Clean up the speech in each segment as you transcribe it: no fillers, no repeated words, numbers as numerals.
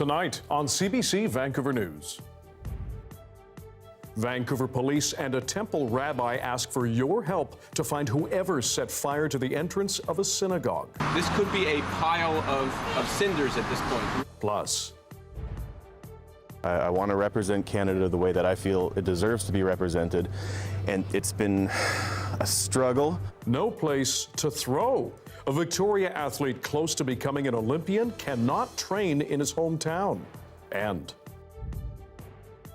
Tonight on CBC Vancouver News. Vancouver police and a temple rabbi ask for your help to find whoever set fire to the entrance of a synagogue. This could be a pile of cinders at this point. Plus, I want to represent Canada the way that I feel it deserves to be represented, and it's been a struggle. no place to throw. A Victoria athlete close to becoming an Olympian cannot train in his hometown. And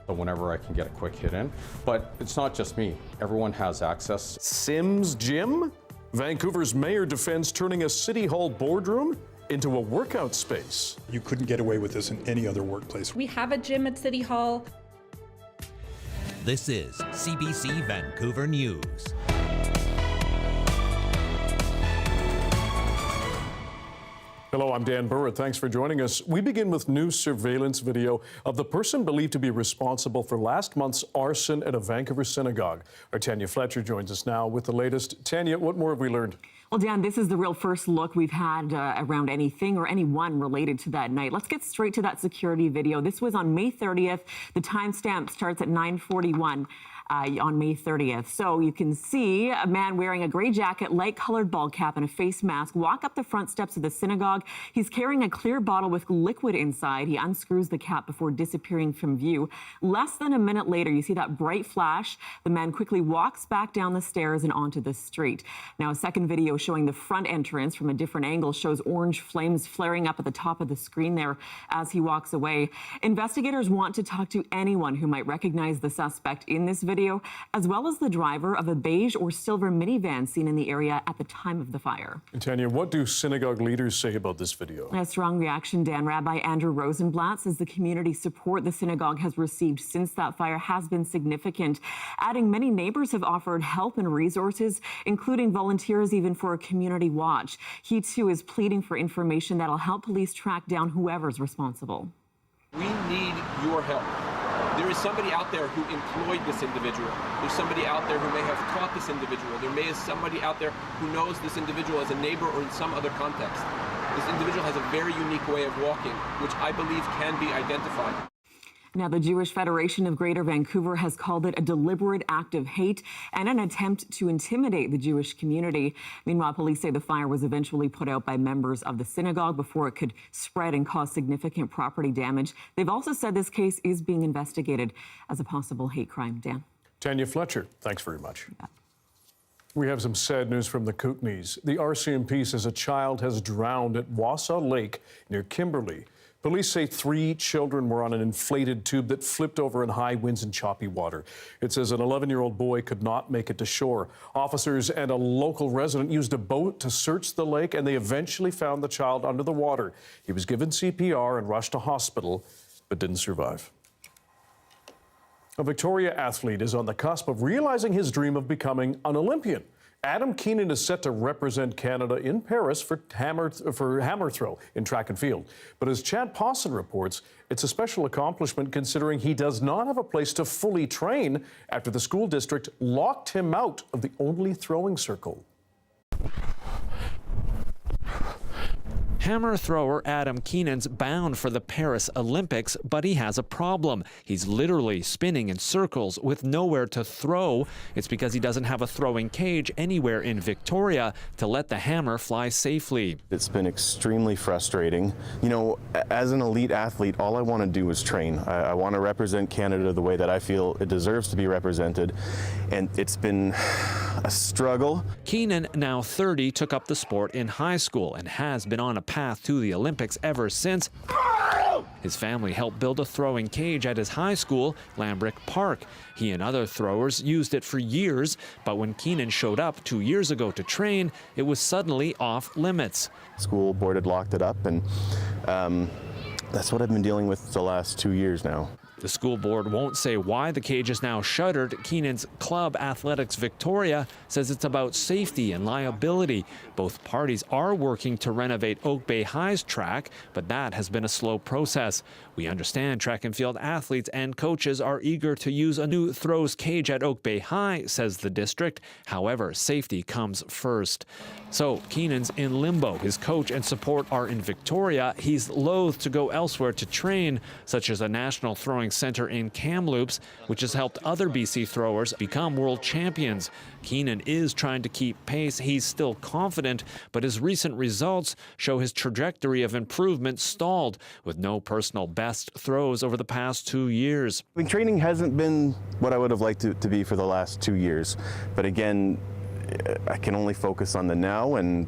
whenever I can get a quick hit in. But it's not just me. Everyone has access. Sims Gym? Vancouver's mayor defends turning a city hall boardroom into a workout space. You couldn't get away with this in any other workplace. We have a gym at City Hall. This is CBC Vancouver News. Hello, I'm Dan Burritt. Thanks for joining us. We begin with new surveillance video of the person believed to be responsible for last month's arson at a Vancouver synagogue. Our Tanya Fletcher joins us now with the latest. Tanya, what more have we learned? Well, Dan, this is the real first look we've had around anything or anyone related to that night. Let's get straight to that security video. This was on May 30th. The timestamp starts at 9:41. On May 30th. So you can see a man wearing a gray jacket, light-colored ball cap, and a face mask walk up the front steps of the synagogue. He's carrying a clear bottle with liquid inside. He unscrews the cap before disappearing from view. Less than a minute later, you see that bright flash. The man quickly walks back down the stairs and onto the street. Now, a second video showing the front entrance from a different angle shows orange flames flaring up at the top of the screen there as he walks away. Investigators want to talk to anyone who might recognize the suspect in this video, as well as the driver of a beige or silver minivan seen in the area at the time of the fire. Tanya, what do synagogue leaders say about this video? A strong reaction, Dan. Rabbi Andrew Rosenblatt says the community support the synagogue has received since that fire has been significant, adding many neighbors have offered help and resources, including volunteers even for a community watch. He, too, is pleading for information that'll help police track down whoever's responsible. We need your help. There is somebody out there who employed this individual. There's somebody out there who may have taught this individual. There may be somebody out there who knows this individual as a neighbor or in some other context. This individual has a very unique way of walking, which I believe can be identified. Now, the Jewish Federation of Greater Vancouver has called it a deliberate act of hate and an attempt to intimidate the Jewish community. Meanwhile, police say the fire was eventually put out by members of the synagogue before it could spread and cause significant property damage. They've also said this case is being investigated as a possible hate crime. Dan. Tanya Fletcher, thanks very much. We have some sad news from the Kootenays. The RCMP says a child has drowned at Wasa Lake near Kimberley. Police say 3 children were on an inflated tube that flipped over in high winds and choppy water. It says an 11-year-old boy could not make it to shore. Officers and a local resident used a boat to search the lake, and they eventually found the child under the water. He was given CPR and rushed to hospital, but didn't survive. A Victoria athlete is on the cusp of realizing his dream of becoming an Olympian. Adam Keenan is set to represent Canada in Paris for hammer throw in track and field. But as Chad Pawson reports, it's a special accomplishment considering he does not have a place to fully train after the school district locked him out of the only throwing circle. Hammer thrower Adam Keenan's bound for the Paris Olympics, but he has a problem. He's literally spinning in circles with nowhere to throw. It's because he doesn't have a throwing cage anywhere in Victoria to let the hammer fly safely. It's been extremely frustrating. You know, as an elite athlete, all I want to do is train. I want to represent Canada the way that I feel it deserves to be represented, and it's been a struggle. Keenan, now 30, took up the sport in high school and has been on a path to the Olympics ever since. His family helped build a throwing cage at his high school, Lambrick Park. He and other throwers used it for years, but when Keenan showed up 2 years ago to train, it was suddenly off limits. School board had locked it up, and that's what I've been dealing with the last 2 years now. The school board won't say why the cage is now shuttered. Keenan's club, Athletics Victoria, says it's about safety and liability. Both parties are working to renovate Oak Bay High's track, but that has been a slow process. We understand track and field athletes and coaches are eager to use a new throws cage at Oak Bay High, says the district. However, safety comes first. So Keenan's in limbo. His coach and support are in Victoria. He's loath to go elsewhere to train, such as a national throwing center in Kamloops, which has helped other BC throwers become world champions. Keenan is trying to keep pace. He's still confident, but his recent results show his trajectory of improvement stalled, with no personal best throws over the past 2 years. I mean, training hasn't been what I would have liked it to be for the last 2 years. But again, I can only focus on the now, and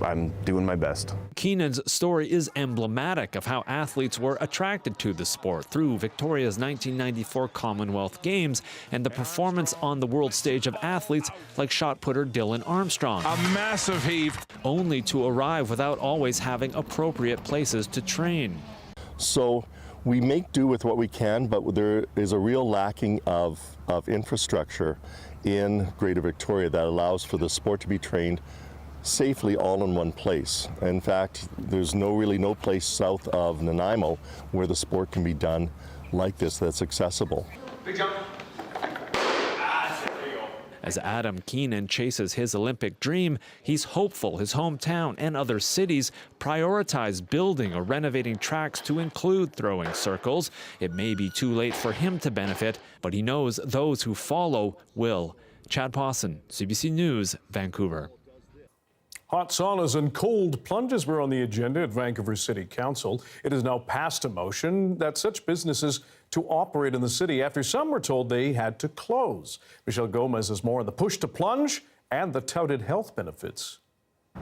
I'm doing my best. Keenan's story is emblematic of how athletes were attracted to the sport through Victoria's 1994 Commonwealth Games and the performance on the world stage of athletes like shot putter Dylan Armstrong. A massive heave. Only to arrive without always having appropriate places to train. So we make do with what we can, but there is a real lacking of infrastructure in Greater Victoria that allows for the sport to be trained safely all in one place. In fact, there's really no place south of Nanaimo where the sport can be done like this that's accessible. Big jump. As Adam Keenan chases his Olympic dream, he's hopeful his hometown and other cities prioritize building or renovating tracks to include throwing circles. It may be too late for him to benefit, but he knows those who follow will. Chad Pawson, CBC News, Vancouver. Hot saunas and cold plunges were on the agenda at Vancouver City Council. It has now passed a motion that such businesses to operate in the city after some were told they had to close. Michelle Gomez has more on the push to plunge and the touted health benefits.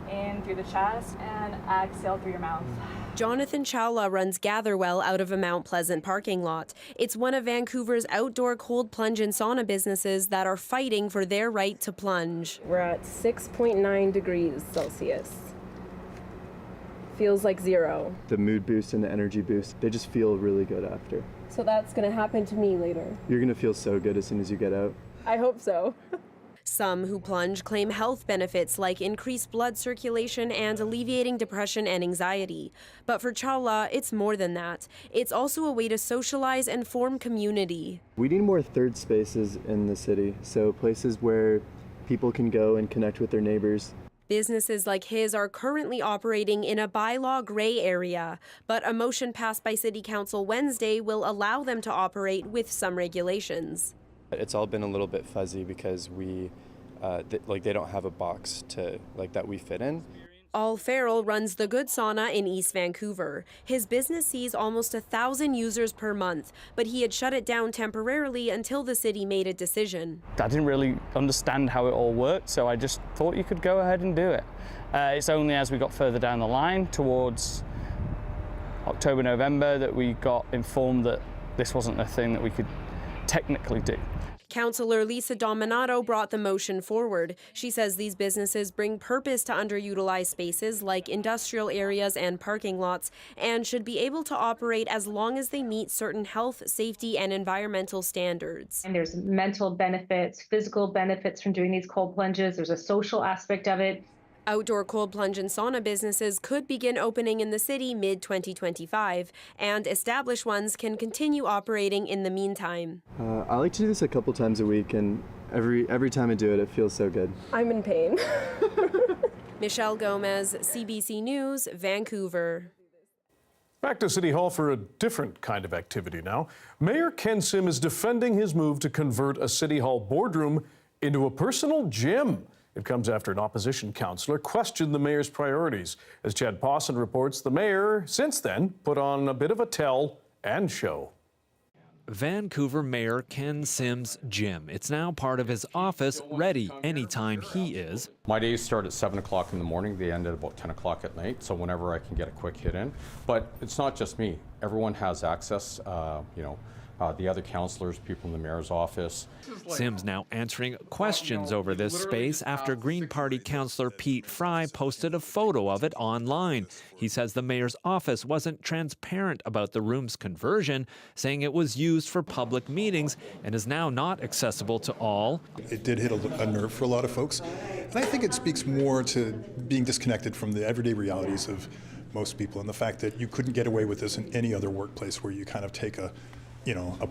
In through the chest and exhale through your mouth. Jonathan Chawla runs Gatherwell out of a Mount Pleasant parking lot. It's one of Vancouver's outdoor cold plunge and sauna businesses that are fighting for their right to plunge. We're at 6.9 degrees Celsius. Feels like zero. The mood boost and the energy boost, they just feel really good after. So that's going to happen to me later. You're going to feel so good as soon as you get out. I hope so. Some who plunge claim health benefits like increased blood circulation and alleviating depression and anxiety. But for Chawla, it's more than that. It's also a way to socialize and form community. We need more third spaces in the city, so places where people can go and connect with their neighbors. Businesses like his are currently operating in a bylaw gray area, but a motion passed by City Council Wednesday will allow them to operate with some regulations. It's all been a little bit fuzzy because they don't have a box that we fit in. Al Farrell runs the Good Sauna in East Vancouver. His business sees almost 1,000 users per month, but he had shut it down temporarily until the city made a decision. I didn't really understand how it all worked, so I just thought you could go ahead and do it. It's only as we got further down the line towards October, November that we got informed that this wasn't a thing that we could technically do. Councillor Lisa Dominato brought the motion forward. She says these businesses bring purpose to underutilized spaces like industrial areas and parking lots and should be able to operate as long as they meet certain health, safety, and environmental standards. And there's mental benefits, physical benefits from doing these cold plunges. There's a social aspect of it. Outdoor cold plunge and sauna businesses could begin opening in the city mid-2025, and established ones can continue operating in the meantime. I like to do this a couple times a week, and every time I do it, it feels so good. I'm in pain. Michelle Gomez, CBC News, Vancouver. Back to City Hall for a different kind of activity now. Mayor Ken Sim is defending his move to convert a City Hall boardroom into a personal gym. It comes after an opposition councillor questioned the mayor's priorities. As Chad Pawson reports, the mayor, since then, put on a bit of a tell and show. Vancouver Mayor Ken Sim's gym. It's now part of his office, ready anytime he is. My days start at 7 o'clock in the morning. They end at about 10 o'clock at night, so whenever I can get a quick hit in. But it's not just me. everyone has access, the other councillors, people in the mayor's office. Sims now answering questions over this space after Green Party councillor Pete Fry posted a photo of it online. He says the mayor's office wasn't transparent about the room's conversion, saying it was used for public meetings and is now not accessible to all. It did hit a nerve for a lot of folks, and I think it speaks more to being disconnected from the everyday realities of most people and the fact that you couldn't get away with this in any other workplace where you kind of take a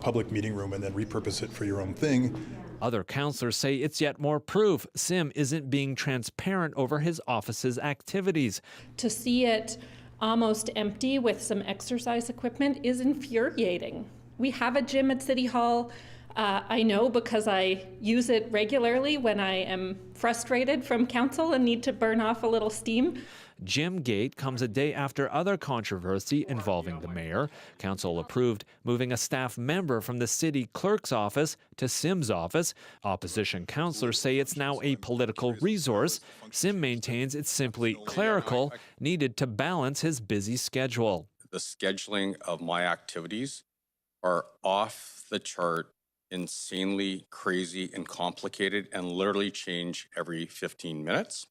public meeting room and then repurpose it for your own thing. Other councillors say it's yet more proof Sim isn't being transparent over his office's activities. To see it almost empty with some exercise equipment is infuriating. We have a gym at City Hall. I know because I use it regularly when I am frustrated from council and need to burn off a little steam. Gymgate comes a day after other controversy involving the mayor. Council approved moving a staff member from the city clerk's office to Sim's office. Opposition councillors say it's now a political resource. Sim maintains it's simply clerical, needed to balance his busy schedule. The scheduling of my activities are off the chart, insanely crazy and complicated, and literally change every 15 minutes.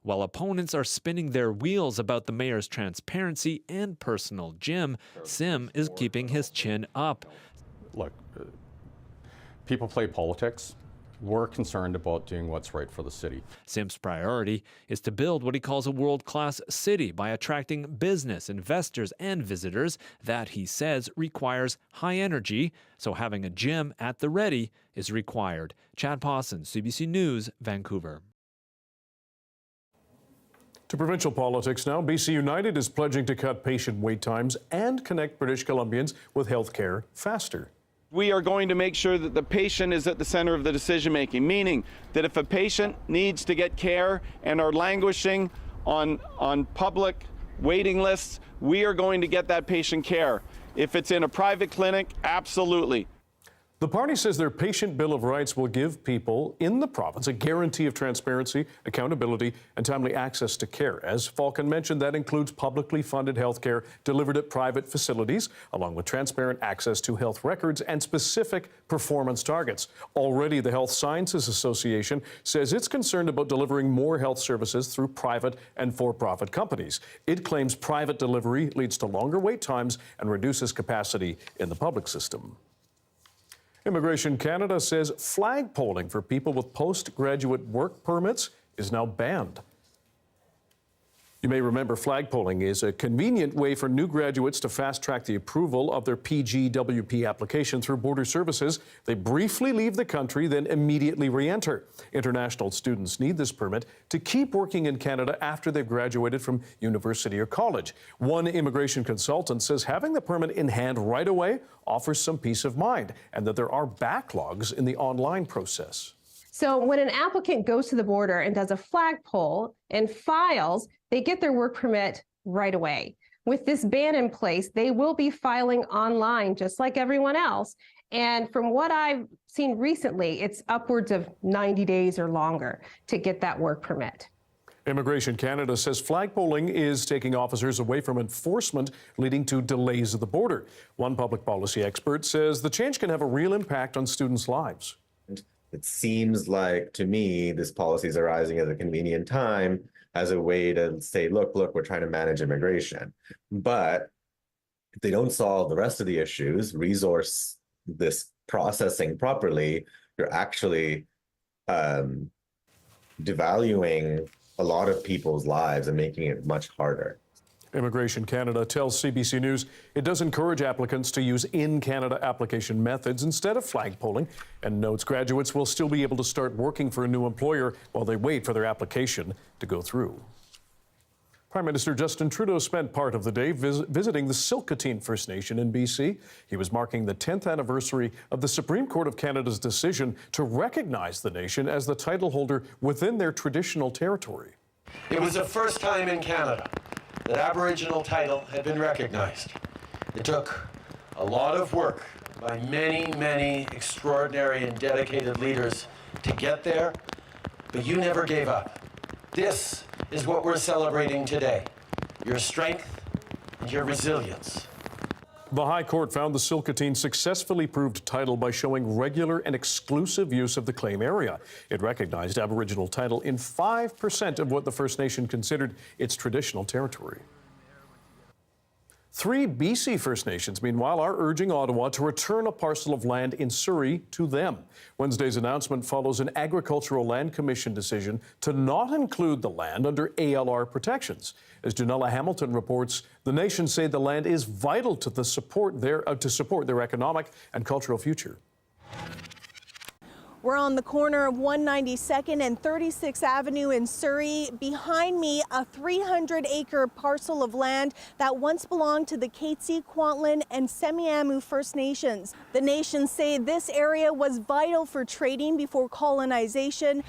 While opponents are spinning their wheels about the mayor's transparency and personal gym, Sim is keeping his chin up. Look, people play politics. We're concerned about doing what's right for the city. Sim's priority is to build what he calls a world-class city by attracting business, investors, and visitors. That, he says, requires high energy, so having a gym at the ready is required. Chad Pawson, CBC News, Vancouver. To provincial politics now, BC United is pledging to cut patient wait times and connect British Columbians with health care faster. We are going to make sure that the patient is at the center of the decision making, meaning that if a patient needs to get care and are languishing on public waiting lists, we are going to get that patient care. If it's in a private clinic, absolutely. The party says their patient bill of rights will give people in the province a guarantee of transparency, accountability, and timely access to care. As Falcon mentioned, that includes publicly funded health care delivered at private facilities, along with transparent access to health records and specific performance targets. Already, the Health Sciences Association says it's concerned about delivering more health services through private and for-profit companies. It claims private delivery leads to longer wait times and reduces capacity in the public system. Immigration Canada says flagpoling for people with postgraduate work permits is now banned. You may remember flagpoling is a convenient way for new graduates to fast-track the approval of their PGWP application through border services. They briefly leave the country, then immediately re-enter. International students need this permit to keep working in Canada after they've graduated from university or college. One immigration consultant says having the permit in hand right away offers some peace of mind, and that there are backlogs in the online process. So when an applicant goes to the border and does a flagpole and files, they get their work permit right away. With this ban in place, they will be filing online just like everyone else. And from what I've seen recently, it's upwards of 90 days or longer to get that work permit. Immigration Canada says flagpoling is taking officers away from enforcement, leading to delays at the border. One public policy expert says the change can have a real impact on students' lives. It seems like, to me, this policy is arising at a convenient time as a way to say, look, we're trying to manage immigration. But if they don't solve the rest of the issues, resource this processing properly, you're actually devaluing a lot of people's lives and making it much harder. Immigration Canada tells CBC News it does encourage applicants to use in-Canada application methods instead of flagpoling, and notes graduates will still be able to start working for a new employer while they wait for their application to go through. Prime Minister Justin Trudeau spent part of the day visiting the Tsilhqot'in First Nation in BC. He was marking the 10th anniversary of the Supreme Court of Canada's decision to recognize the nation as the title holder within their traditional territory. It was the first time in Canada that Aboriginal title had been recognized. It took a lot of work by many, many extraordinary and dedicated leaders to get there, but you never gave up. This is what we're celebrating today, your strength and your resilience. The High Court found the Tsilhqot'in successfully proved title by showing regular and exclusive use of the claim area. It recognized Aboriginal title in 5% of what the First Nation considered its traditional territory. 3 BC First Nations, meanwhile, are urging Ottawa to return a parcel of land in Surrey to them. Wednesday's announcement follows an Agricultural Land Commission decision to not include the land under ALR protections. As Janella Hamilton reports, the nations say the land is vital to support their economic and cultural future. We're on the corner of 192nd and 36th Avenue in Surrey. Behind me, a 300-acre parcel of land that once belonged to the Tsilhqot'in and Semiahmoo First Nations. The nations say this area was vital for trading before colonization.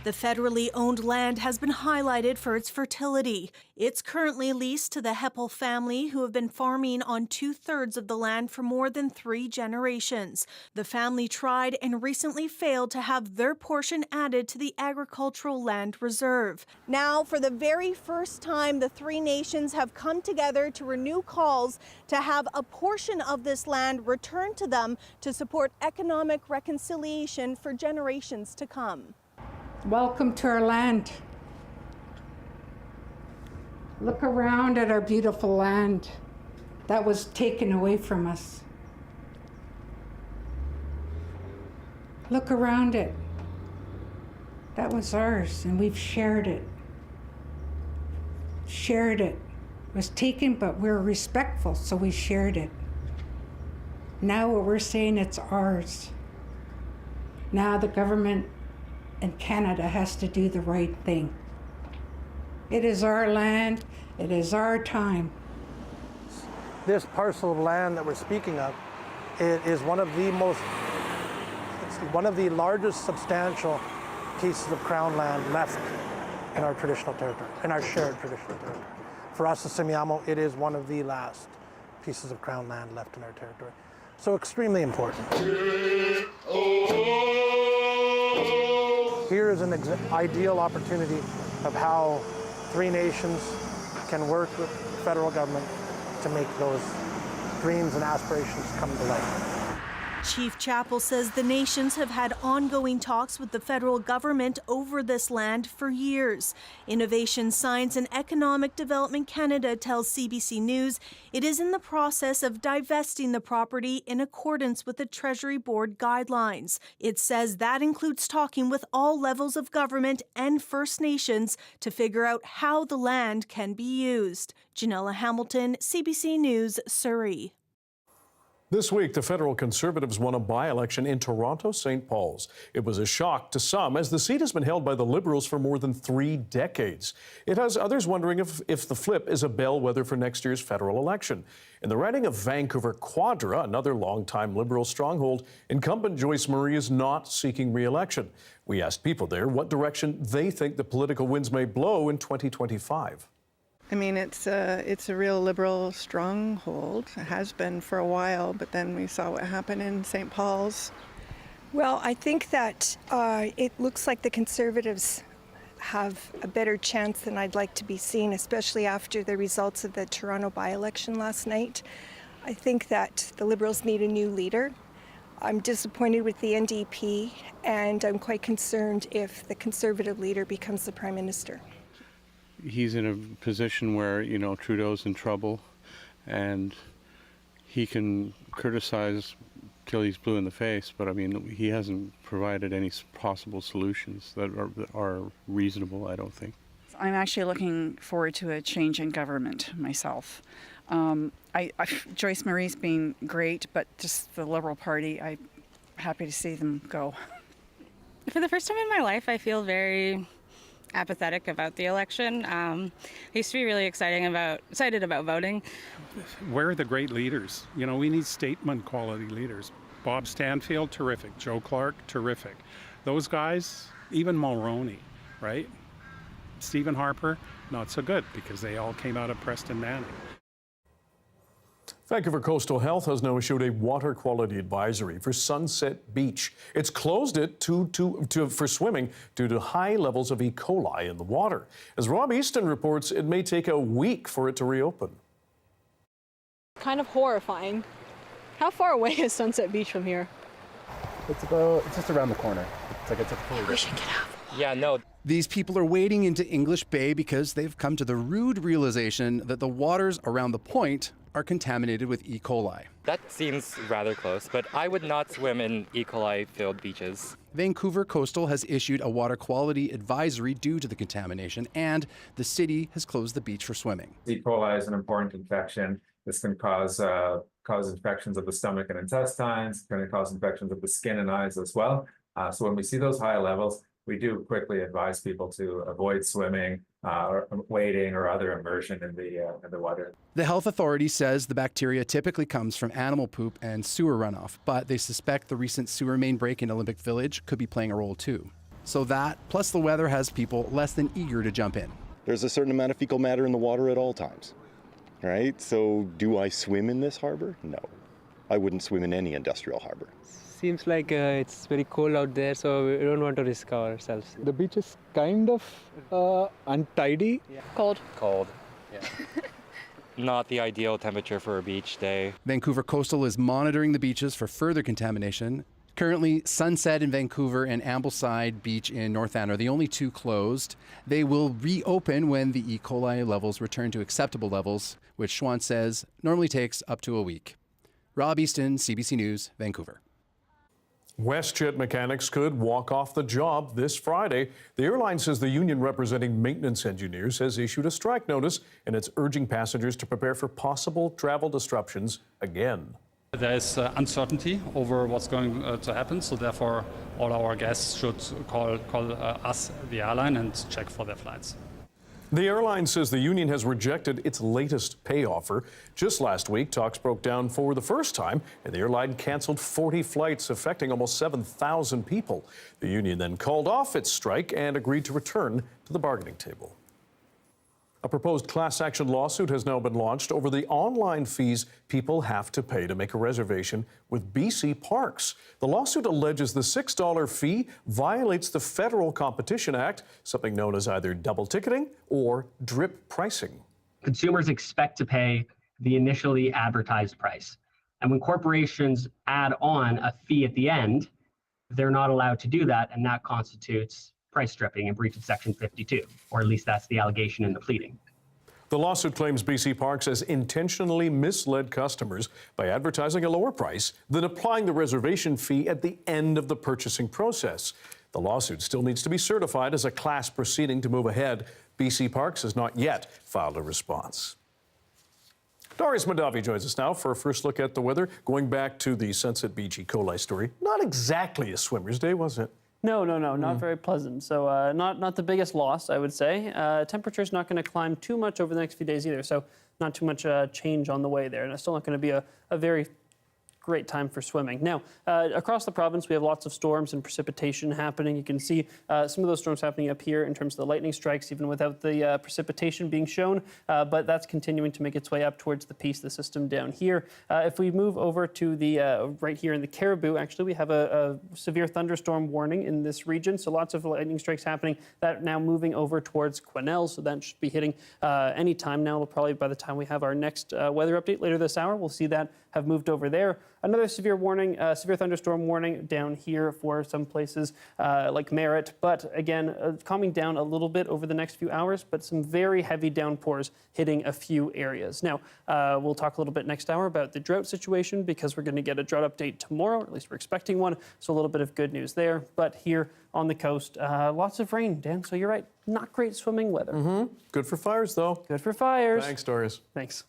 The federally owned land has been highlighted for its fertility. It's currently leased to the Heppel family, who have been farming on 2/3 of the land for more than 3 generations. The family tried and recently failed to have their portion added to the agricultural land reserve. Now, for the very first time, the 3 nations have come together to renew calls to have a portion of this land returned to them to support economic reconciliation for generations to come. Welcome to our land. Look around at our beautiful land that was taken away from us. Look around it. That was ours, and we've shared it. Shared it. It was taken, but we were respectful, so we shared it. Now we're saying it's ours. Now the government and Canada has to do the right thing. It is our land, it is our time. This parcel of land that we're speaking of, it is one of the largest substantial pieces of crown land left in our traditional territory, in our shared traditional territory. For us, the Semiahmoo, it is one of the last pieces of crown land left in our territory. So extremely important. Here is an ideal opportunity of how 3 nations can work with the federal government to make those dreams and aspirations come to life. Chief Chappell says the nations have had ongoing talks with the federal government over this land for years. Innovation, Science and Economic Development Canada tells CBC News it is in the process of divesting the property in accordance with the Treasury Board guidelines. It says that includes talking with all levels of government and First Nations to figure out how the land can be used. Janella Hamilton, CBC News, Surrey. This week, the federal Conservatives won a by-election in Toronto, St. Paul's. It was a shock to some, as the seat has been held by the Liberals for more than 3 decades. It has others wondering if the flip is a bellwether for next year's federal election. In the riding of Vancouver Quadra, another longtime Liberal stronghold, incumbent Joyce Murray is not seeking re-election. We asked people there what direction they think the political winds may blow in 2025. I mean, it's a real Liberal stronghold. It has been for a while, but then we saw what happened in St. Paul's. Well, I think that it looks like the Conservatives have a better chance than I'd like to be seen, especially after the results of the Toronto by-election last night. I think that the Liberals need a new leader. I'm disappointed with the NDP, and I'm quite concerned if the Conservative leader becomes the Prime Minister. He's in a position where, you know, Trudeau's in trouble, and he can criticize till he's blue in the face, but I mean, he hasn't provided any possible solutions that are reasonable, I don't think. I'm actually looking forward to a change in government myself. Joyce Murray's been great, but just the Liberal Party, I'm happy to see them go. For the first time in my life, I feel very apathetic about the election. I used to be really excited about voting. Where are the great leaders? You know, we need statement quality leaders. Bob Stanfield, terrific. Joe Clark, terrific. Those guys, even Mulroney, right? Stephen Harper, not so good because they all came out of Preston Manning. Vancouver Coastal Health has now issued a water quality advisory for Sunset Beach. It's closed it for swimming due to high levels of E. coli in the water. As Rob Easton reports, it may take a week for it to reopen. kind of horrifying. How far away is Sunset Beach from here? It's just around the corner. It's a We should get out. Yeah, no. These people are wading into English Bay because they've come to the rude realization that the waters around the point are contaminated with E. coli. That seems rather close, but I would not swim in E. coli-filled beaches. Vancouver Coastal has issued a water quality advisory due to the contamination, and the city has closed the beach for swimming. E. coli is an important infection. This can cause infections of the stomach and intestines. It's going to cause infections of the skin and eyes as well. So when we see those high levels, we do quickly advise people to avoid swimming, or wading, or other immersion in the water. The health authority says the bacteria typically comes from animal poop and sewer runoff, but they suspect the recent sewer main break in Olympic Village could be playing a role too. So that, plus the weather, has people less than eager to jump in. There's a certain amount of fecal matter in the water at all times, right? So do I swim in this harbor? No. I wouldn't swim in any industrial harbor. Seems like it's very cold out there, so we don't want to risk ourselves. The beach is kind of untidy. Cold. Cold, yeah. Not the ideal temperature for a beach day. Vancouver Coastal is monitoring the beaches for further contamination. Currently, Sunset in Vancouver and Ambleside Beach in North Ann are the only two closed. They will reopen when the E. coli levels return to acceptable levels, which Schwann says normally takes up to a week. Rob Easton, CBC News, Vancouver. WestJet mechanics could walk off the job this Friday. The airline says the union representing maintenance engineers has issued a strike notice, and it's urging passengers to prepare for possible travel disruptions again. There is uncertainty over what's going to happen, so therefore all our guests should call us, the airline, and check for their flights. The airline says the union has rejected its latest pay offer. Just last week, talks broke down for the first time, and the airline canceled 40 flights, affecting almost 7,000 people. The union then called off its strike and agreed to return to the bargaining table. A proposed class action lawsuit has now been launched over the online fees people have to pay to make a reservation with BC Parks. The lawsuit alleges the $6 fee violates the Federal Competition Act, something known as either double ticketing or drip pricing. Consumers expect to pay the initially advertised price. And when corporations add on a fee at the end, they're not allowed to do that, and that constitutes price stripping in breach of Section 52, or at least that's the allegation in the pleading. The lawsuit claims BC Parks has intentionally misled customers by advertising a lower price, then applying the reservation fee at the end of the purchasing process. The lawsuit still needs to be certified as a class proceeding to move ahead. BC Parks has not yet filed a response. Darius Madavi joins us now for a first look at the weather. Going back to the Sunset Beach E. coli story, not exactly a swimmer's day, was it? No, not very pleasant. So not the biggest loss, I would say. Temperature's not going to climb too much over the next few days either, so not too much change on the way there. And it's still not going to be a very great time for swimming. Now, across the province, we have lots of storms and precipitation happening. You can see some of those storms happening up here in terms of the lightning strikes, even without the precipitation being shown, but that's continuing to make its way up towards the piece of the system down here. If we move over to the right here in the Caribou, actually, we have a severe thunderstorm warning in this region, so lots of lightning strikes happening. That now moving over towards Quesnel, so that should be hitting any time now. Probably by the time we have our next weather update later this hour, we'll see that have moved over there. Another severe warning, severe thunderstorm warning down here for some places like Merritt, but again, calming down a little bit over the next few hours, but some very heavy downpours hitting a few areas. Now, we'll talk a little bit next hour about the drought situation because we're going to get a drought update tomorrow, or at least we're expecting one, so a little bit of good news there. But here on the coast, lots of rain, Dan, so you're right, not great swimming weather. Good for fires, though. Good for fires. Thanks, Darius. Thanks.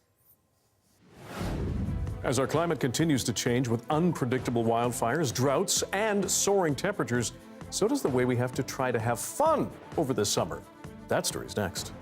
As our climate continues to change with unpredictable wildfires, droughts, and soaring temperatures, so does the way we have to try to have fun over the summer. That story's next.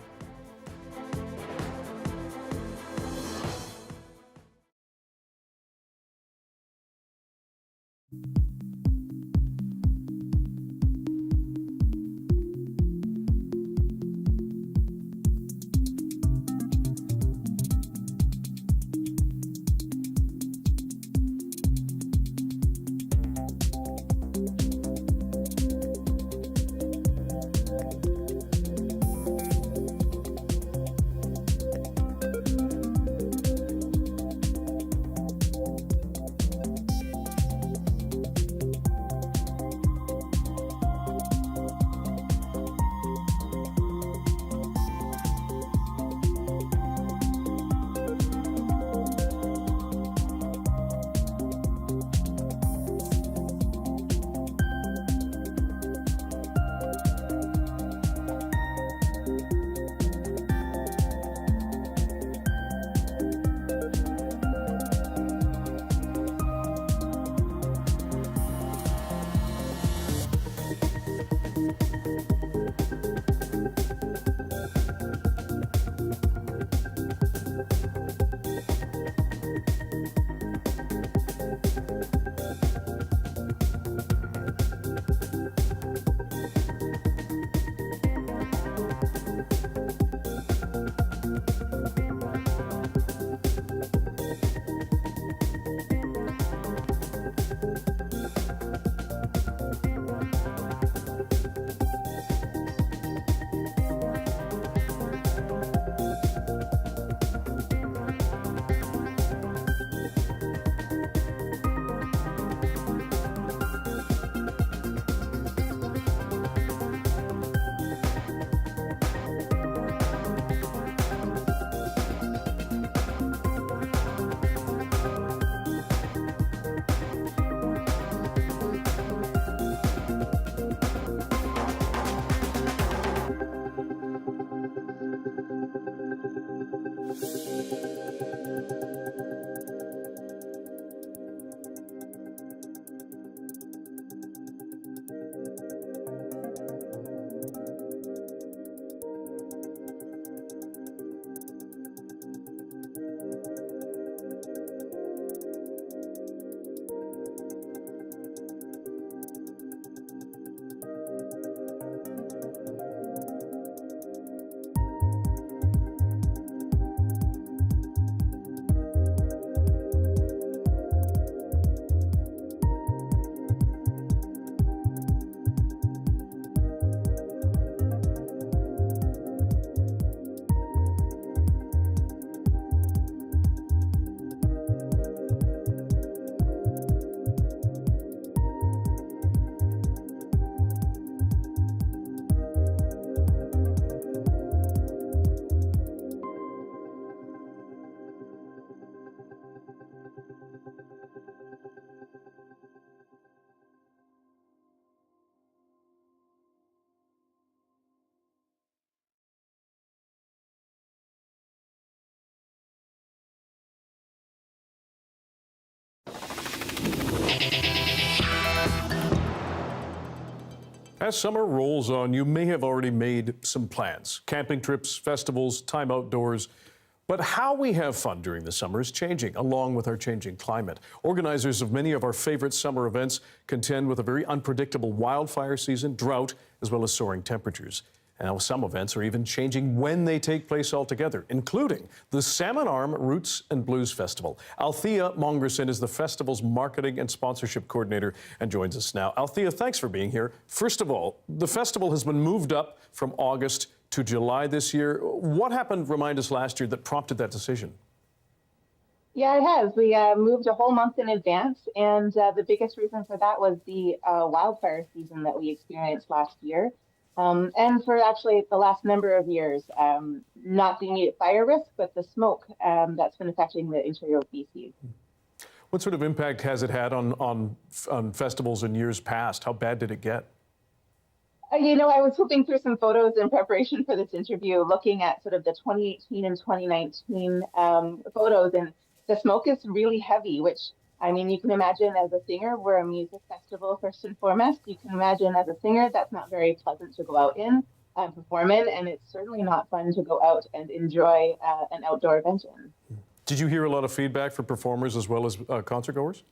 As summer rolls on, you may have already made some plans. Camping trips, festivals, time outdoors. But how we have fun during the summer is changing, along with our changing climate. Organizers of many of our favorite summer events contend with a very unpredictable wildfire season, drought, as well as soaring temperatures. And now some events are even changing when they take place altogether, including the Salmon Arm Roots and Blues Festival. Althea Mongerson is the festival's marketing and sponsorship coordinator and joins us now. Althea, thanks for being here. First of all, the festival has been moved up from August to July this year. What happened, remind us, last year that prompted that decision? Yeah, it has. We moved a whole month in advance, and the biggest reason for that was the wildfire season that we experienced last year. And for actually the last number of years, not the immediate fire risk, but the smoke that's been affecting the interior of BC. What sort of impact has it had on festivals in years past? How bad did it get? You know, I was flipping through some photos in preparation for this interview, looking at sort of the 2018 and 2019 photos, and the smoke is really heavy, which, I mean, you can imagine as a singer, we're a music festival first and foremost. You can imagine as a singer, that's not very pleasant to go out in and perform in, and it's certainly not fun to go out and enjoy an outdoor event in. Did you hear a lot of feedback from performers as well as concert goers?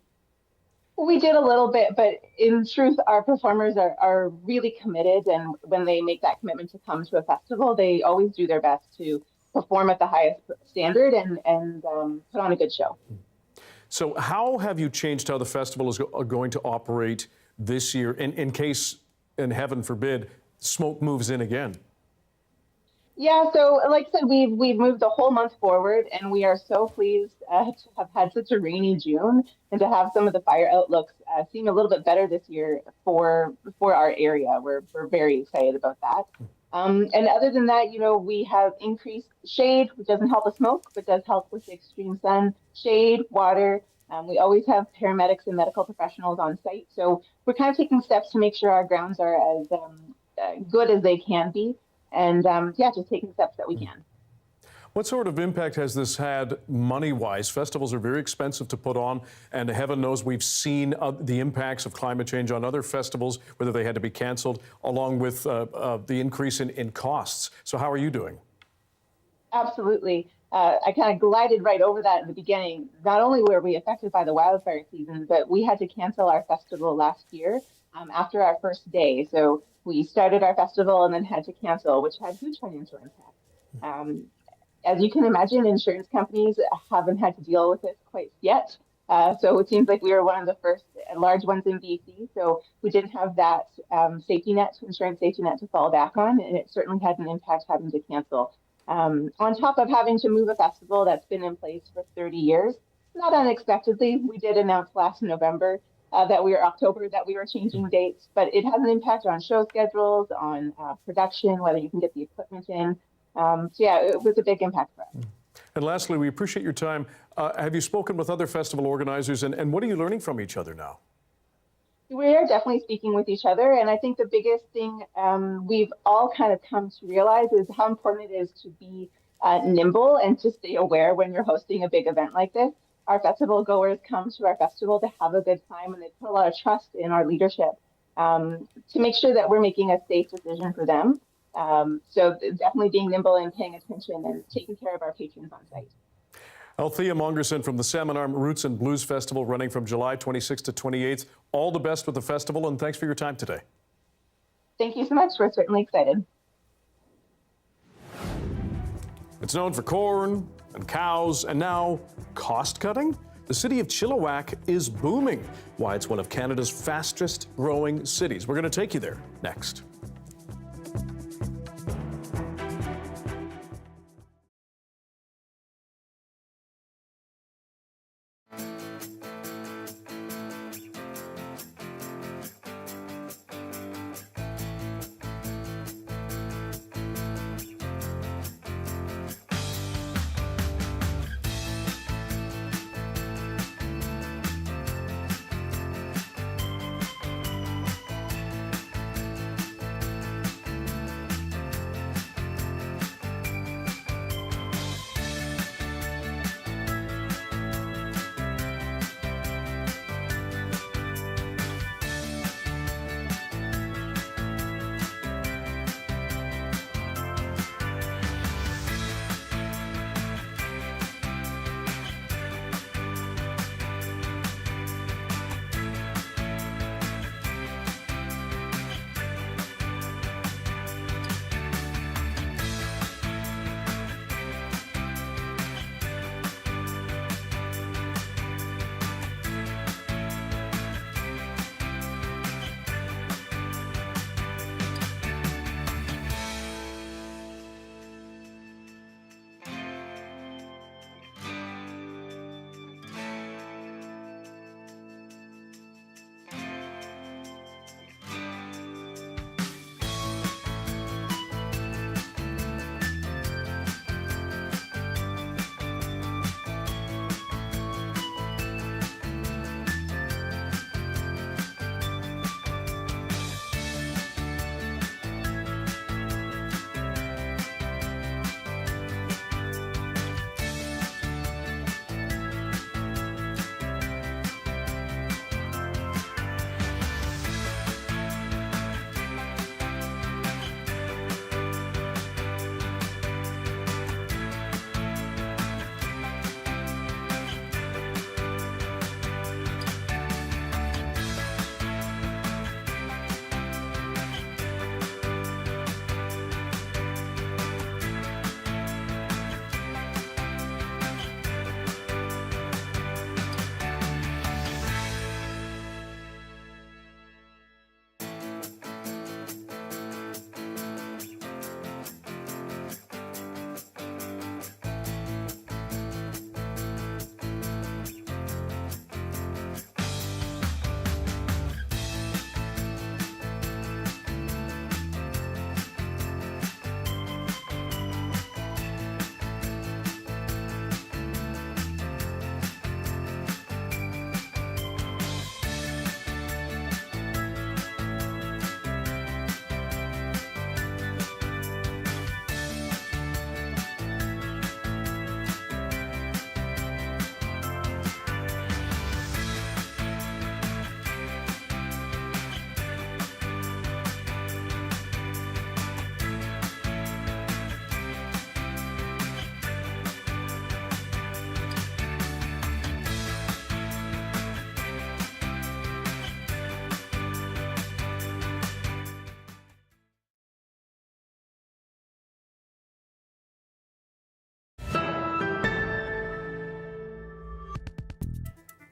We did a little bit, but in truth, our performers are really committed, and when they make that commitment to come to a festival, they always do their best to perform at the highest standard and put on a good show. So how have you changed how the festival is going to operate this year in case, and heaven forbid, smoke moves in again? Yeah, so like I said, we've moved the whole month forward, and we are so pleased to have had such a rainy June and to have some of the fire outlooks seem a little bit better this year for our area. We're very excited about that. And other than that, you know, we have increased shade, which doesn't help with smoke, but does help with the extreme sun, shade, water. We always have paramedics and medical professionals on site. So we're kind of taking steps to make sure our grounds are as good as they can be. And yeah, just taking steps that we can. What sort of impact has this had money-wise? Festivals are very expensive to put on, and heaven knows we've seen the impacts of climate change on other festivals, whether they had to be canceled, along with the increase in costs. So how are you doing? Absolutely. I kind of glided right over that in the beginning. Not only were we affected by the wildfire season, but we had to cancel our festival last year after our first day. So we started our festival and then had to cancel, which had huge financial impact. As you can imagine, insurance companies haven't had to deal with it quite yet. So it seems like we were one of the first large ones in BC. So we didn't have that safety net, insurance safety net to fall back on. And it certainly had an impact having to cancel. On top of having to move a festival that's been in place for 30 years, not unexpectedly, we did announce last November that we were changing dates, but it has an impact on show schedules, on production, whether you can get the equipment in. So yeah, it was a big impact for us. And lastly, we appreciate your time. Have you spoken with other festival organizers, and what are you learning from each other now? We are definitely speaking with each other, and I think the biggest thing we've all kind of come to realize is how important it is to be nimble and to stay aware when you're hosting a big event like this. Our festival goers come to our festival to have a good time, and they put a lot of trust in our leadership to make sure that we're making a safe decision for them. So definitely being nimble and paying attention and taking care of our patrons on site. Althea Mongerson from the Salmon Arm Roots and Blues Festival, running from July 26th to 28th. All the best with the festival, and thanks for your time today. Thank you so much. We're certainly excited. It's known for corn and cows, and now cost cutting? The city of Chilliwack is booming. Why it's one of Canada's fastest growing cities. We're going to take you there next.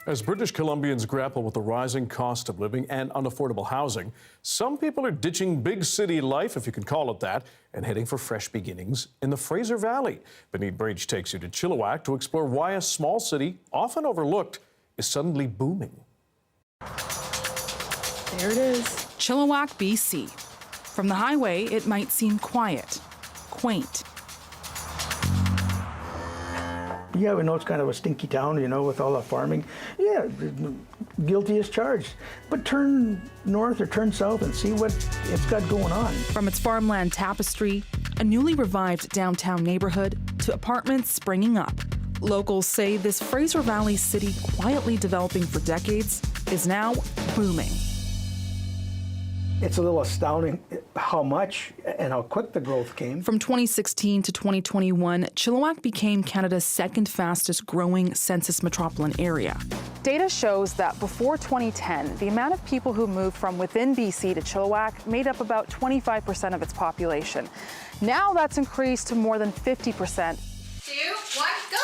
As British Columbians grapple with the rising cost of living and unaffordable housing, some people are ditching big city life, if you can call it that, and heading for fresh beginnings in the Fraser Valley. Benita Bridge takes you to Chilliwack to explore why a small city, often overlooked, is suddenly booming. There it is. Chilliwack, BC. From the highway, it might seem quiet, quaint. Yeah, we know it's kind of a stinky town, you know, with all the farming. Yeah, guilty as charged. But turn north or turn south and see what it's got going on. From its farmland tapestry, a newly revived downtown neighborhood, to apartments springing up. Locals say this Fraser Valley city, quietly developing for decades, is now booming. It's a little astounding how much and how quick the growth came. From 2016 to 2021, Chilliwack became Canada's second fastest growing census metropolitan area. Data shows that before 2010, the amount of people who moved from within BC to Chilliwack made up about 25% of its population. Now that's increased to more than 50%. 2, 1, go!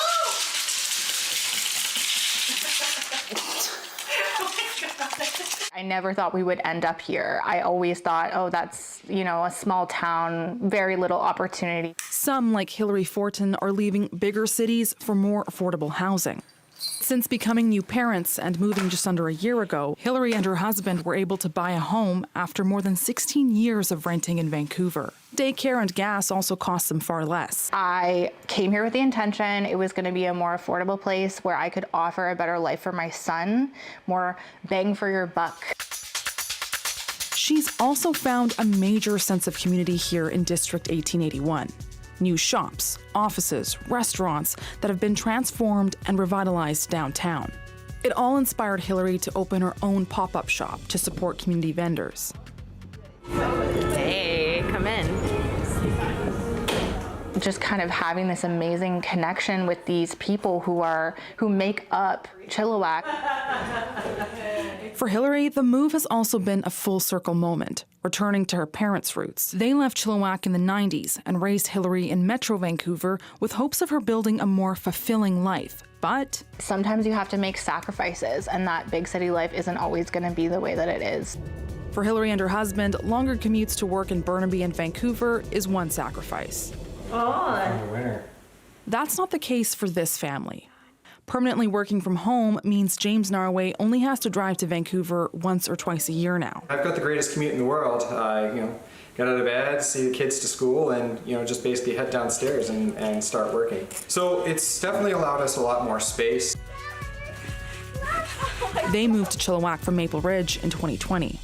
I never thought we would end up here. I always thought, oh, that's, you know, a small town, very little opportunity. Some, like Hillary Fortin, are leaving bigger cities for more affordable housing. Since becoming new parents and moving just under a year ago, Hillary and her husband were able to buy a home after more than 16 years of renting in Vancouver. Daycare and gas also cost them far less. I came here with the intention it was going to be a more affordable place where I could offer a better life for my son, more bang for your buck. She's also found a major sense of community here in District 1881. New shops, offices, restaurants that have been transformed and revitalized downtown. It all inspired Hillary to open her own pop-up shop to support community vendors. Hey, come in. Just kind of having this amazing connection with these people who make up Chilliwack. For Hillary, the move has also been a full circle moment, returning to her parents' roots. They left Chilliwack in the 90s and raised Hillary in Metro Vancouver with hopes of her building a more fulfilling life. But sometimes you have to make sacrifices, and that big city life isn't always going to be the way that it is. For Hillary and her husband, longer commutes to work in Burnaby and Vancouver is one sacrifice. That's not the case for this family. Permanently working from home means James Narway only has to drive to Vancouver once or twice a year now. I've got the greatest commute in the world. Get out of bed, see the kids to school, and just basically head downstairs and start working. So it's definitely allowed us a lot more space. They moved to Chilliwack from Maple Ridge in 2020.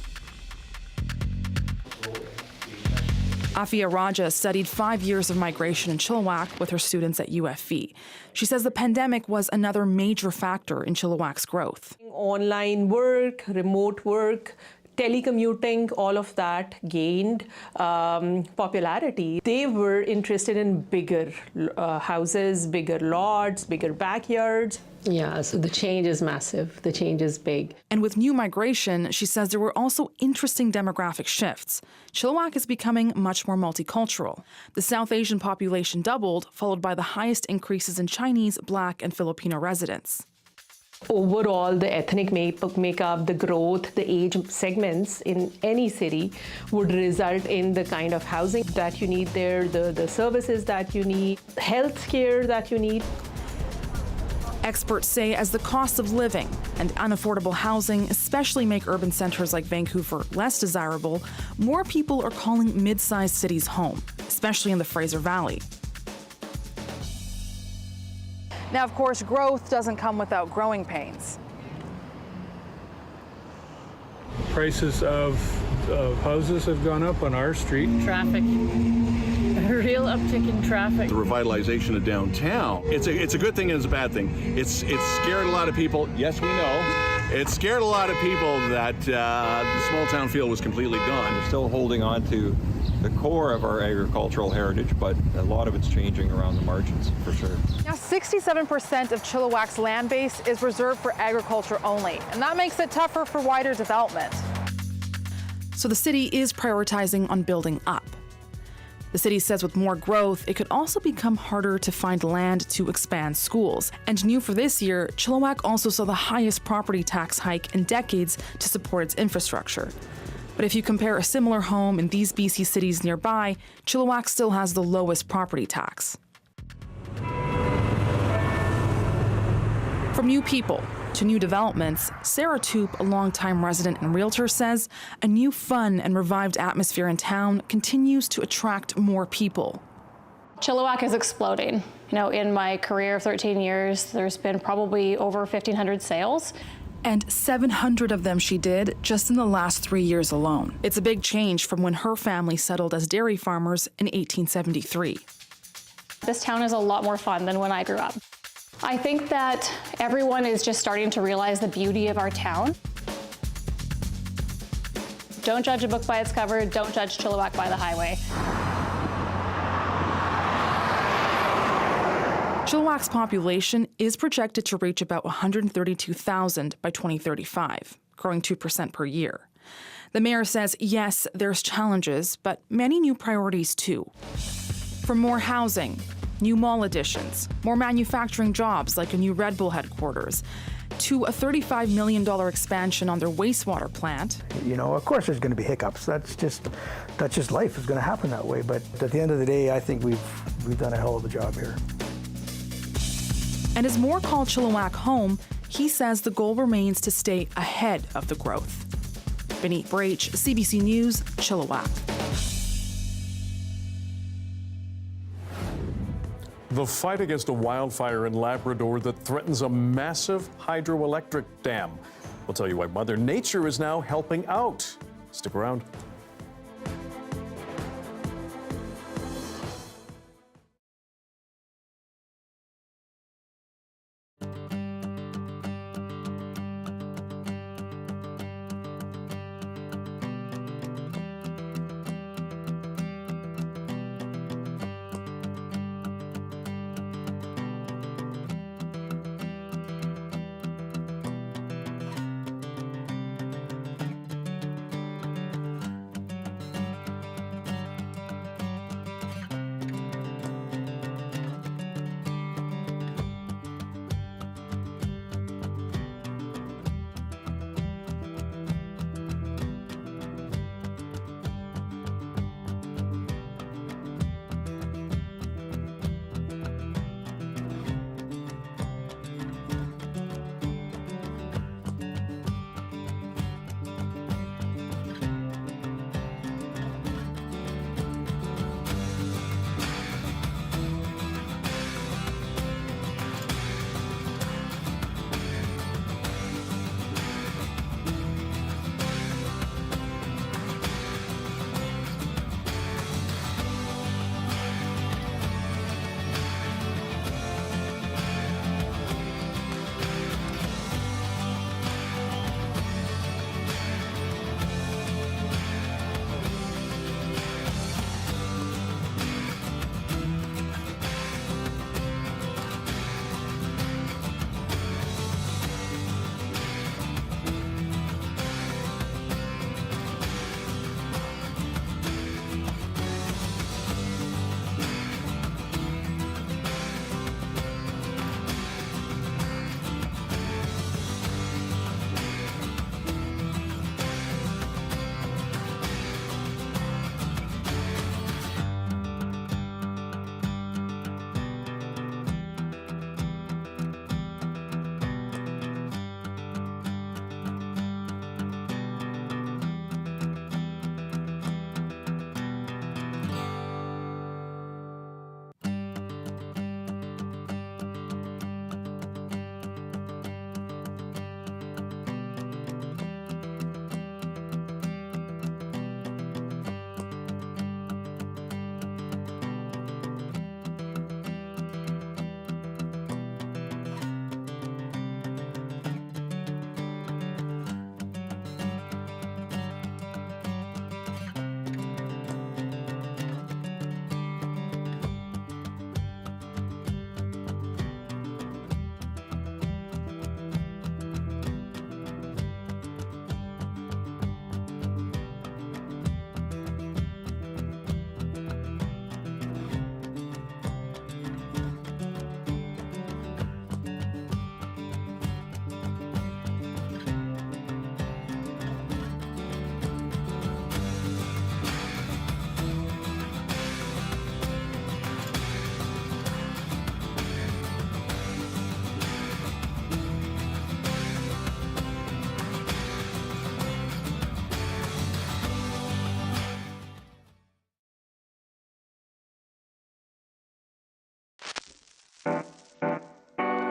Afia Raja studied 5 years of migration in Chilliwack with her students at UFV. She says the pandemic was another major factor in Chilliwack's growth. Online work, remote work, telecommuting, all of that gained popularity. They were interested in bigger houses, bigger lots, bigger backyards. Yeah, so the change is massive. The change is big. And with new migration, she says there were also interesting demographic shifts. Chilliwack is becoming much more multicultural. The South Asian population doubled, followed by the highest increases in Chinese, Black, and Filipino residents. Overall, the ethnic makeup, the growth, the age segments in any city would result in the kind of housing that you need there, the services that you need, health care that you need. Experts say as the cost of living and unaffordable housing especially make urban centers like Vancouver less desirable, more people are calling mid-sized cities home, especially in the Fraser Valley. Now, of course, growth doesn't come without growing pains. Prices of houses have gone up on our street. Traffic. A real uptick in traffic. The revitalization of downtown, it's a good thing and it's a bad thing. It's scared a lot of people. Yes, we know. It scared a lot of people that the small town feel was completely gone. We're still holding on to the core of our agricultural heritage, but a lot of it's changing around the margins, for sure. Now, 67% of Chilliwack's land base is reserved for agriculture only, and that makes it tougher for wider development. So the city is prioritizing on building up. The city says with more growth, it could also become harder to find land to expand schools. And new for this year, Chilliwack also saw the highest property tax hike in decades to support its infrastructure. But if you compare a similar home in these BC cities nearby, Chilliwack still has the lowest property tax. From new people to new developments, Sarah Toop, a longtime resident and realtor, says a new fun and revived atmosphere in town continues to attract more people. Chilliwack is exploding. You know, in my career of 13 years, there's been probably over 1,500 sales. And 700 of them she did just in the last 3 years alone. It's a big change from when her family settled as dairy farmers in 1873. This town is a lot more fun than when I grew up. I think that everyone is just starting to realize the beauty of our town. Don't judge a book by its cover. Don't judge Chilliwack by the highway. Chilliwack's population is projected to reach about 132,000 by 2035, growing 2% per year. The mayor says, yes, there's challenges, but many new priorities too. From more housing, new mall additions, more manufacturing jobs like a new Red Bull headquarters, to a $35 million expansion on their wastewater plant. You know, of course there's going to be hiccups. That's just life. It's going to happen that way. But at the end of the day, I think we've done a hell of a job here. And as more call Chilliwack home, he says the goal remains to stay ahead of the growth. Beneath Brach, CBC News, Chilliwack. The fight against a wildfire in Labrador that threatens a massive hydroelectric dam. We'll tell you why Mother Nature is now helping out. Stick around.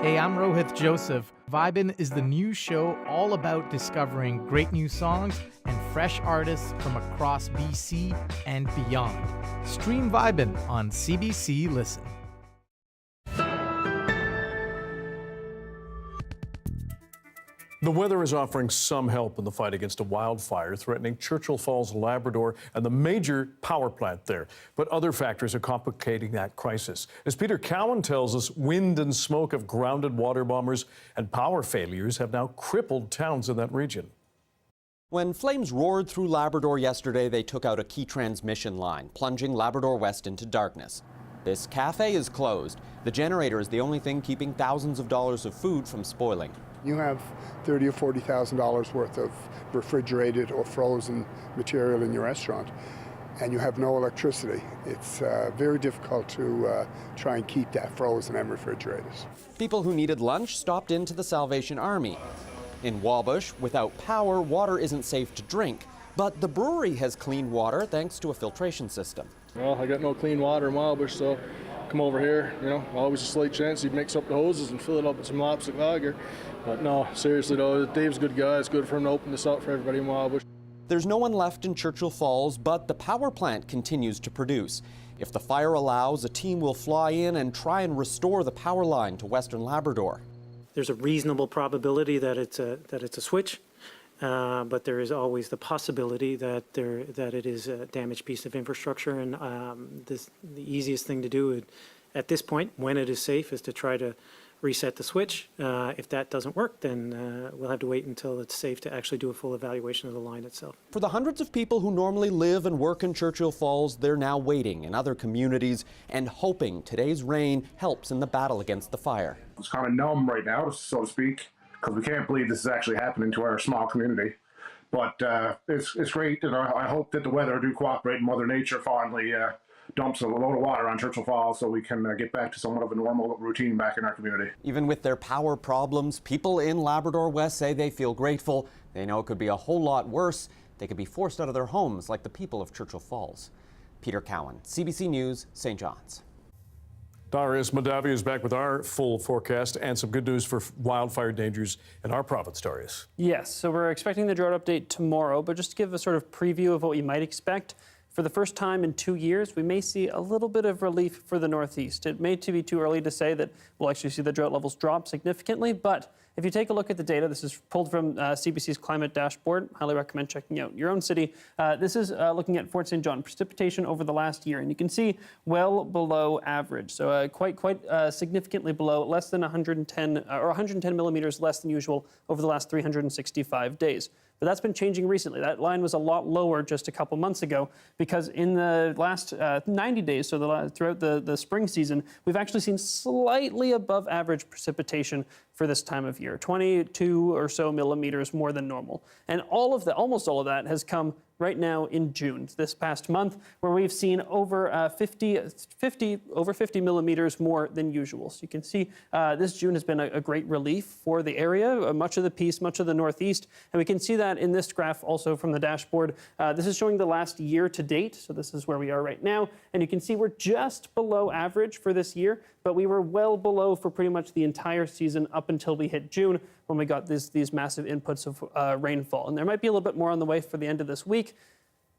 Hey, I'm Rohith Joseph. Vibin' is the new show all about discovering great new songs and fresh artists from across BC and beyond. Stream Vibin' on CBC Listen. The weather is offering some help in the fight against a wildfire threatening Churchill Falls, Labrador, and the major power plant there. But other factors are complicating that crisis. As Peter Cowan tells us, wind and smoke of grounded water bombers and power failures have now crippled towns in that region. When flames roared through Labrador yesterday, they took out a key transmission line, plunging Labrador West into darkness. This cafe is closed. The generator is the only thing keeping thousands of dollars of food from spoiling. You have $30,000 or $40,000 worth of refrigerated or frozen material in your restaurant, and you have no electricity. It's very difficult to try and keep that frozen and refrigerated. People who needed lunch stopped into the Salvation Army. In Wabush, without power, water isn't safe to drink, but the brewery has clean water thanks to a filtration system. Well, I got no clean water in Wabush, so come over here, always a slight chance he'd mix up the hoses and fill it up with some lopstick lager. But no, seriously though, Dave's a good guy. It's good for him to open this up for everybody in Wabush. There's no one left in Churchill Falls, but the power plant continues to produce. If the fire allows, a team will fly in and try and restore the power line to Western Labrador. There's a reasonable probability that it's a switch, but there is always the possibility that it is a damaged piece of infrastructure. And the easiest thing to do at this point, when it is safe, is to try to reset the switch. If that doesn't work, then we'll have to wait until it's safe to actually do a full evaluation of the line itself. For the hundreds of people who normally live and work in Churchill Falls, they're now waiting in other communities and hoping today's rain helps in the battle against the fire. It's kind of numb right now, so to speak, because we can't believe this is actually happening to our small community. But it's great, and I hope that the weather do cooperate and Mother Nature finally dumps a load of water on Churchill Falls so we can get back to somewhat of a normal routine back in our community. Even with their power problems, people in Labrador West say they feel grateful. They know it could be a whole lot worse. They could be forced out of their homes like the people of Churchill Falls. Peter Cowan, CBC News, St. John's. Darius Madavi is back with our full forecast and some good news for wildfire dangers in our province, Darius. Yes, so we're expecting the drought update tomorrow, but just to give a sort of preview of what you might expect, for the first time in 2 years, we may see a little bit of relief for the Northeast. It may be too early to say that we'll actually see the drought levels drop significantly, but if you take a look at the data, this is pulled from CBC's climate dashboard. Highly recommend checking out your own city. This is looking at Fort St. John precipitation over the last year, and you can see well below average. So quite significantly below, less than 110 or 110 millimeters less than usual over the last 365 days. But that's been changing recently. That line was a lot lower just a couple months ago because in the last 90 days, so throughout the spring season, we've actually seen slightly above average precipitation for this time of year, 22 or so millimeters more than normal. And almost all of that has come right now in June, this past month, where we've seen over 50 millimeters more than usual. So you can see this June has been a great relief for the area, much of the Northeast. And we can see that in this graph also from the dashboard. This is showing the last year to date. So this is where we are right now. And you can see we're just below average for this year, but we were well below for pretty much the entire season up until we hit June when we got these massive inputs of rainfall. And there might be a little bit more on the way for the end of this week.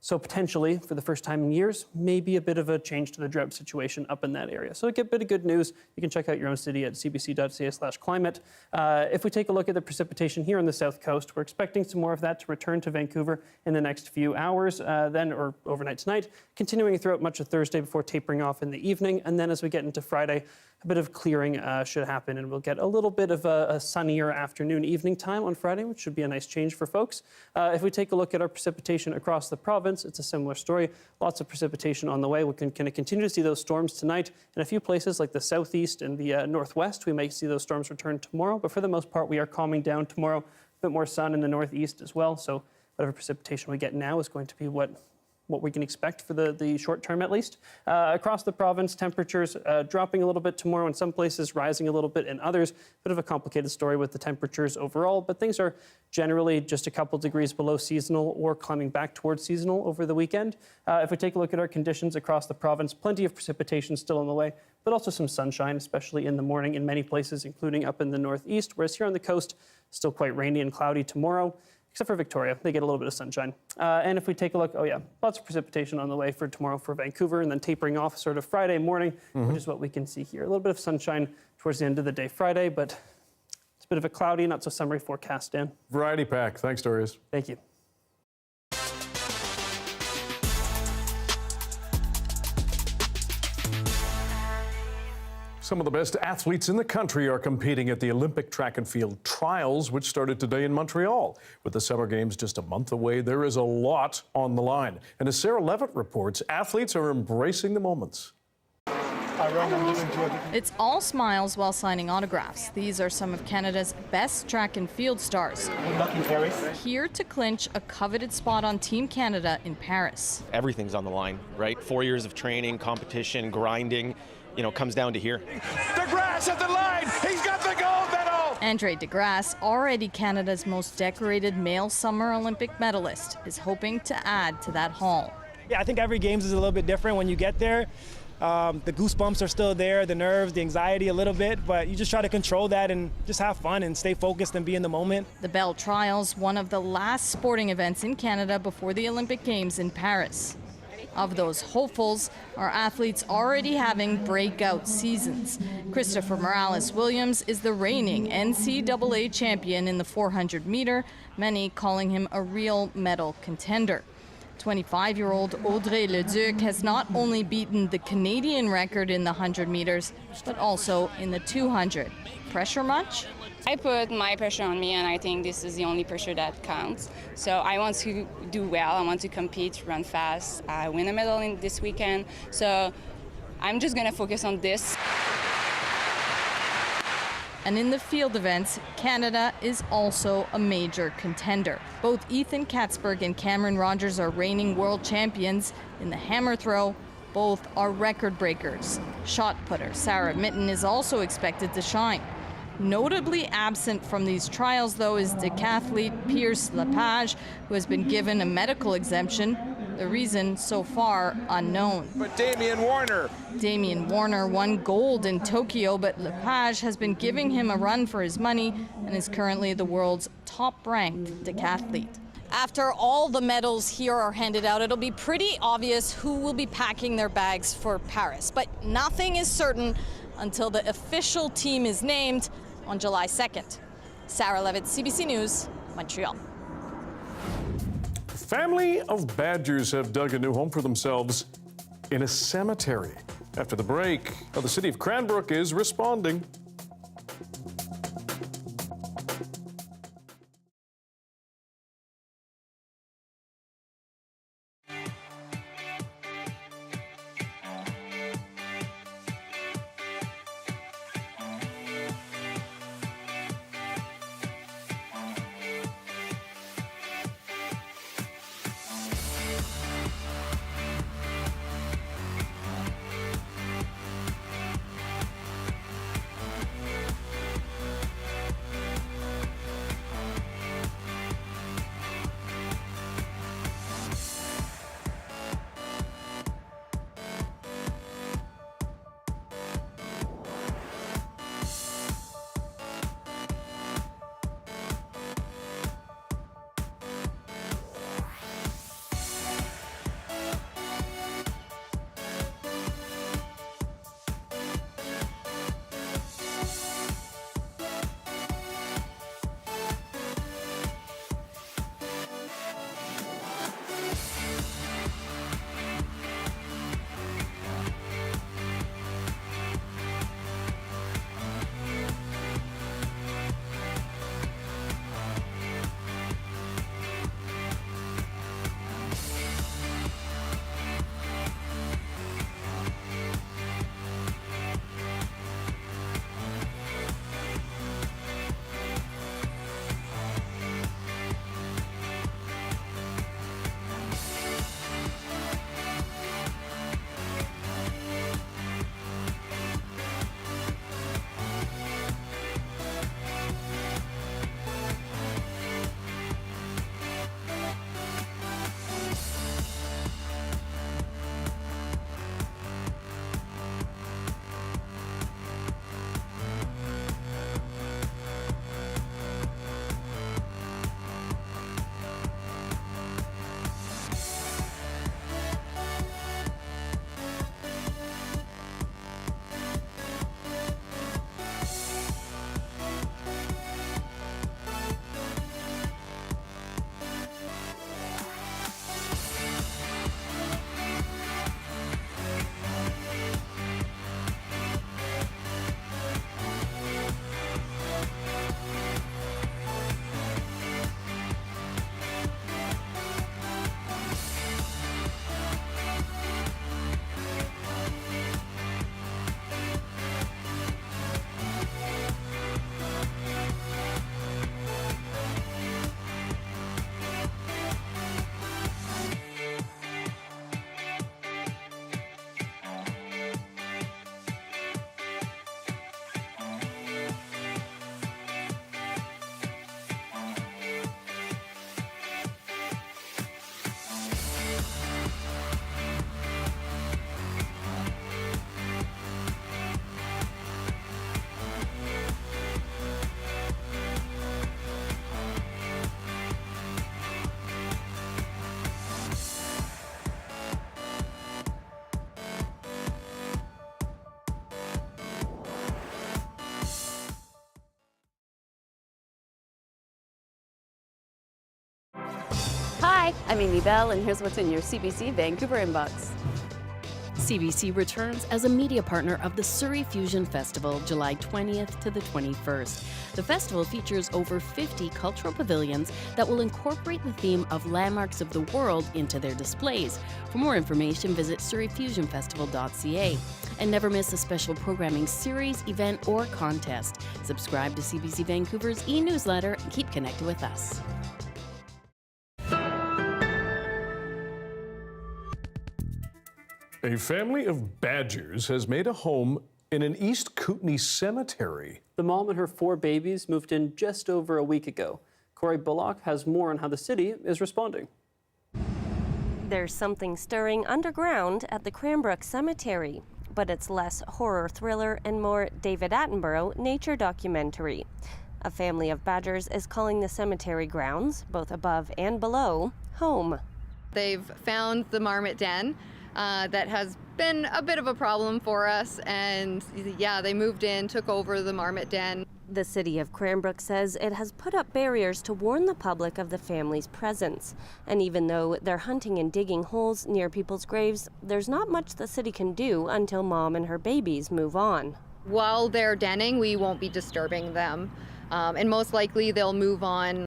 So potentially, for the first time in years, maybe a bit of a change to the drought situation up in that area. So a bit of good news. You can check out your own city at cbc.ca/climate. If we take a look at the precipitation here on the south coast, we're expecting some more of that to return to Vancouver in the next few hours, or overnight tonight, continuing throughout much of Thursday before tapering off in the evening. And then as we get into Friday, a bit of clearing should happen, and we'll get a little bit of a sunnier afternoon, evening time on Friday, which should be a nice change for folks. If we take a look at our precipitation across the province, it's a similar story. Lots of precipitation on the way. We can continue to see those storms tonight. In a few places like the southeast and the northwest, we may see those storms return tomorrow, but for the most part, we are calming down tomorrow. A bit more sun in the northeast as well, so whatever precipitation we get now is going to be what what we can expect for the short term at least. Across the province, temperatures dropping a little bit tomorrow in some places, rising a little bit in others. Bit of a complicated story with the temperatures overall, but things are generally just a couple degrees below seasonal or climbing back towards seasonal over the weekend. If we take a look at our conditions across the province, plenty of precipitation still on the way, but also some sunshine, especially in the morning in many places, including up in the northeast, whereas here on the coast, still quite rainy and cloudy tomorrow. Except for Victoria, they get a little bit of sunshine. And if we take a look, lots of precipitation on the way for tomorrow for Vancouver, and then tapering off sort of Friday morning, which is what we can see here. A little bit of sunshine towards the end of the day Friday, but it's a bit of a cloudy, not so summery forecast, Dan. Variety pack. Thanks, Darius. Thank you. Some of the best athletes in the country are competing at the Olympic track and field trials, which started today in Montreal. With the Summer Games just a month away, there is a lot on the line. And as Sarah Levitt reports, athletes are embracing the moments. It's all smiles while signing autographs. These are some of Canada's best track and field stars, here to clinch a coveted spot on Team Canada in Paris. Everything's on the line, right? 4 years of training, competition, grinding. Comes down to here. DeGrasse at the line. He's got the gold medal. Andre DeGrasse, already Canada's most decorated male Summer Olympic medalist, is hoping to add to that haul. Yeah, I think every Games is a little bit different when you get there. The goosebumps are still there, the nerves, the anxiety a little bit, but you just try to control that and just have fun and stay focused and be in the moment. The Bell Trials, one of the last sporting events in Canada before the Olympic Games in Paris. Of those hopefuls are athletes already having breakout seasons. Christopher Morales-Williams is the reigning NCAA champion in the 400-meter, many calling him a real medal contender. 25-year-old Audrey Leduc has not only beaten the Canadian record in the 100 meters, but also in the 200. Pressure much? I put my pressure on me, and I think this is the only pressure that counts. So I want to do well, I want to compete, run fast, win a medal this weekend. So I'm just going to focus on this. And in the field events, Canada is also a major contender. Both Ethan Katzberg and Cameron Rogers are reigning world champions in the hammer throw. Both are record breakers. Shot putter Sarah Mitten is also expected to shine. Notably absent from these trials, though, is decathlete Pierce Lepage, who has been given a medical exemption. The reason, so far, unknown. But Damian Warner won gold in Tokyo, but Lepage has been giving him a run for his money and is currently the world's top-ranked decathlete. After all the medals here are handed out, it'll be pretty obvious who will be packing their bags for Paris. But nothing is certain until the official team is named on July 2nd. Sarah Levitt, CBC News, Montreal. A family of badgers have dug a new home for themselves in a cemetery. After the break, the city of Cranbrook is responding. Hi, I'm Amy Bell, and here's what's in your CBC Vancouver inbox. CBC returns as a media partner of the Surrey Fusion Festival, July 20th to the 21st. The festival features over 50 cultural pavilions that will incorporate the theme of landmarks of the world into their displays. For more information, visit surreyfusionfestival.ca. And never miss a special programming series, event, or contest. Subscribe to CBC Vancouver's e-newsletter and keep connected with us. A family of badgers has made a home in an East Kootenay cemetery. The mom and her 4 babies moved in just over a week ago. Corey Bullock has more on how the city is responding. There's something stirring underground at the Cranbrook Cemetery, but it's less horror thriller and more David Attenborough nature documentary. A family of badgers is calling the cemetery grounds, both above and below, home. They've found the marmot den that has been a bit of a problem for us, and yeah, they moved in, took over the marmot den. The city of Cranbrook says it has put up barriers to warn the public of the family's presence. And even though they're hunting and digging holes near people's graves, there's not much the city can do until mom and her babies move on. While they're denning, we won't be disturbing them, and most likely they'll move on.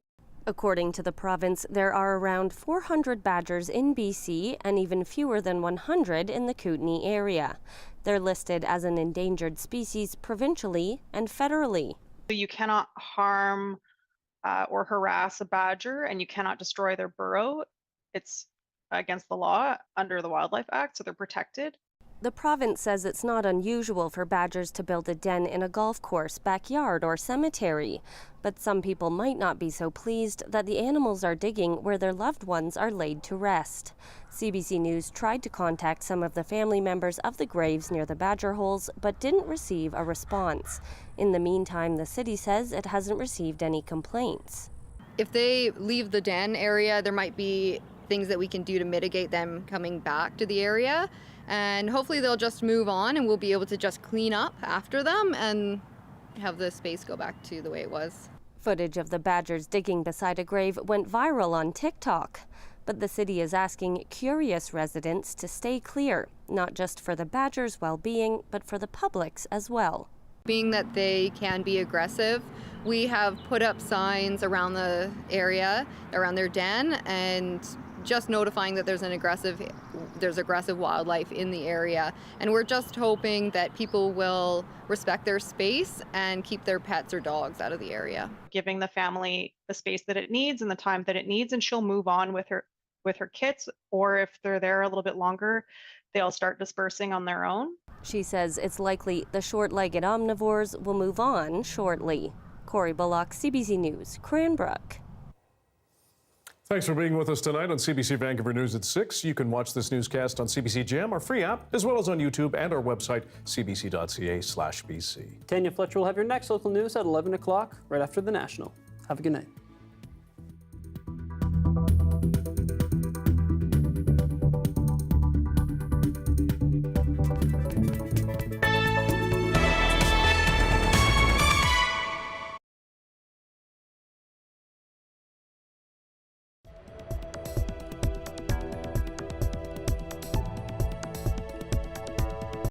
According to the province, there are around 400 badgers in BC and even fewer than 100 in the Kootenay area. They're listed as an endangered species provincially and federally. You cannot harm or harass a badger, and you cannot destroy their burrow. It's against the law under the Wildlife Act, so they're protected. The province says it's not unusual for badgers to build a den in a golf course, backyard, or cemetery. But some people might not be so pleased that the animals are digging where their loved ones are laid to rest. CBC News tried to contact some of the family members of the graves near the badger holes, but didn't receive a response. In the meantime, the city says it hasn't received any complaints. If they leave the den area, there might be things that we can do to mitigate them coming back to the area. And hopefully they'll just move on and we'll be able to just clean up after them and have the space go back to the way it was. Footage of the badgers digging beside a grave went viral on TikTok. But the city is asking curious residents to stay clear, not just for the badgers' well-being, but for the public's as well. Being that they can be aggressive, we have put up signs around the area, around their den, and just notifying that there's aggressive wildlife in the area. And we're just hoping that people will respect their space and keep their pets or dogs out of the area. Giving the family the space that it needs and the time that it needs, and she'll move on with her kits, or if they're there a little bit longer, they'll start dispersing on their own. She says it's likely the short-legged omnivores will move on shortly. Corey Bullock, CBC News, Cranbrook. Thanks for being with us tonight on CBC Vancouver News at 6. You can watch this newscast on CBC Gem, our free app, as well as on YouTube and our website, cbc.ca/BC. Tanya Fletcher will have your next local news at 11 o'clock, right after the National. Have a good night.